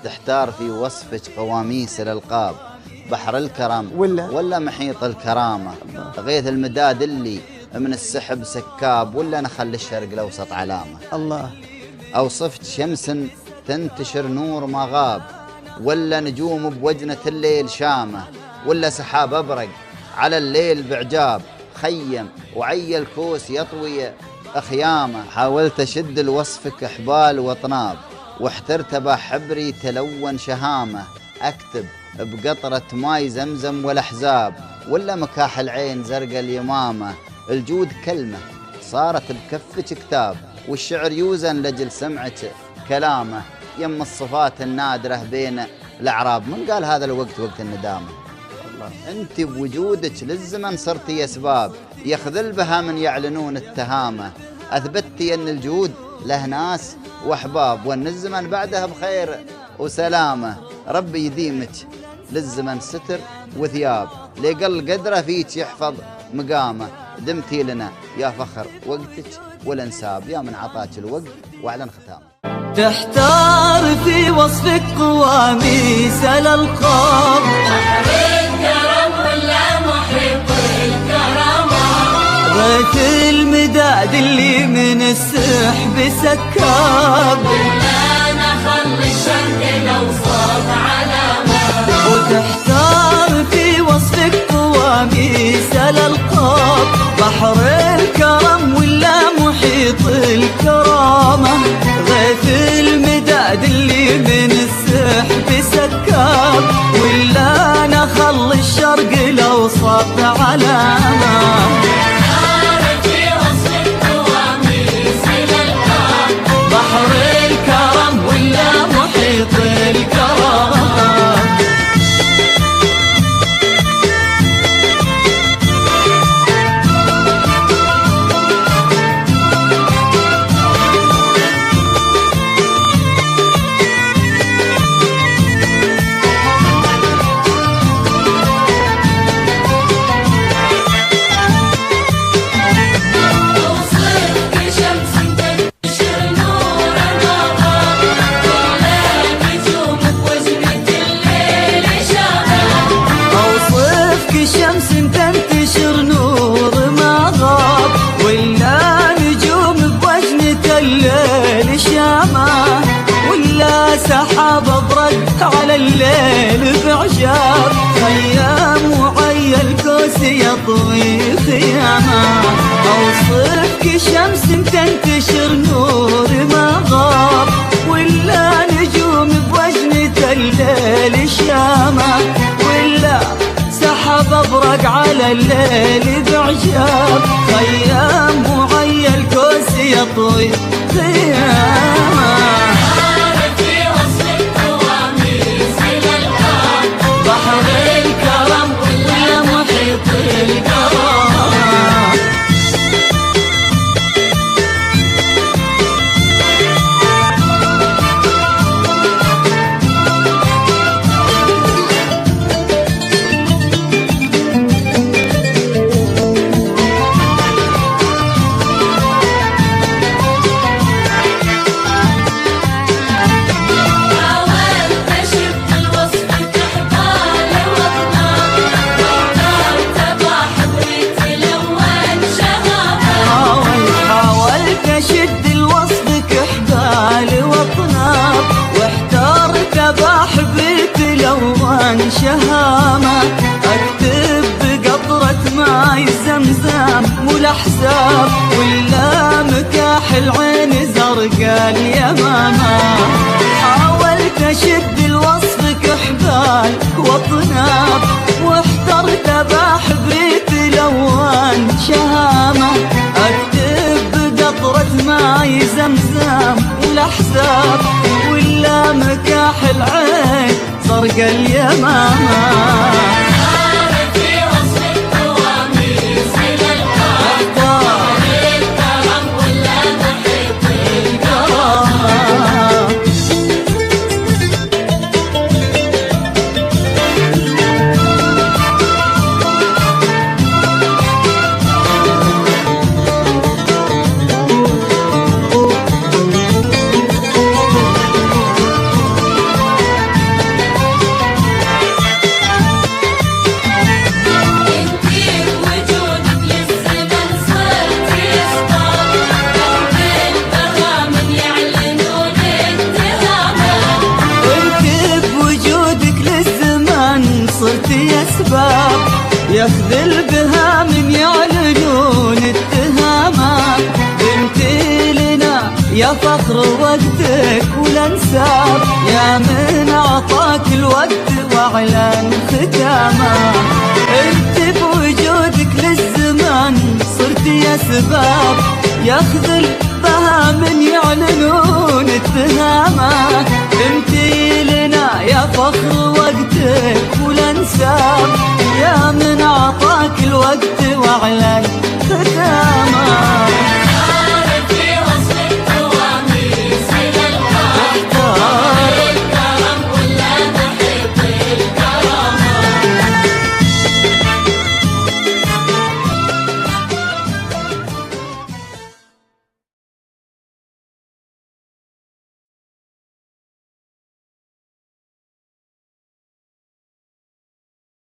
تحتار في وصفك قواميس الألقاب، بحر الكرم ولا محيط الكرامة، غيث المداد اللي من السحب سكاب ولا نخلي الشرق الأوسط علامة. الله. أوصفت شمس تنتشر نور ما غاب، ولا نجوم بوجنة الليل شامة، ولا سحاب أبرق على الليل بعجاب، خيم وعي الكوس يطوي أخيامة. حاولت أشد لوصفك حبال وطناب، واحترت بحبري تلون شهامة، أكتب بقطرة ماي زمزم والأحزاب، ولا مكاح العين زرق اليمامة. الجود كلمة صارت بكفك كتاب، والشعر يوزن لجل سمعك كلامه. يم الصفات النادرة بين الأعراب، من قال هذا الوقت وقت الندامة؟ أنت بوجودك للزمن صرتي أسباب، يخذل بها من يعلنون التهامة. أثبتي أن الجود له ناس وأحباب، وأن الزمن بعدها بخير وسلامة. ربي يديمك للزمن ستر وثياب، لقل قدره فيك يحفظ مقامه. دمتي لنا يا فخر وقتك والانساب، يا من عطاك الوقت واعلن ختامه. تحتار في وصفك قواميس الألقاب، بحر الكرم ولا محيط الكرامة، غيث المداد اللي من السحب سكاب، ولا نخلي الشرق الأوسط علامة. وتحتار في وصفك قواميس الألقاب، بحر الكرم ولا محيط الكرامة، غيث المداد اللي من السحب سكاب، ولا نخل الشرق الأوسط علامة. بحر الكرم ولا محيط الكرامة. شمس تنتشر نور ما غاب، ولا نجوم بوجنة الليل شامة، ولا سحاب أبرق على الليل بعجاب، خيام وعي الكوس يطوي خيامة. أوصفك شمس تنتشر نور ما غاب، ولا نجوم بوجنة الليل شامة، ولا سحب أبرق على الليل بعجاب، خيام وعي الكوس يطوي خيامة. بحر الكرم ولا محيط الكرامة. شد الوصفك حبال وطناب، واحترت بحبي تلون شهامة، اكتب بقطرة ماي زمزم والأحزاب، ولا مكاح العين زرقاء اليمامة. حاولت اشد الوصفك حبال وطناب، واحترت بحبي تلون شهامة، ماي زمزم والأحزاب، ولا مكاح العين زرق اليمامة. يخذل بها من يعلنون اتهامات. بنتي لنا يا فخر وقتك والانساب، يا من اعطاك الوقت واعلن ختامه. انت بوجودك للزمان صرت يا سباب، يخذل بها من يعلنون اتهامات. انتي لنا يا فخر وقتك والانساب، يا من اعطاك الوقت واعلن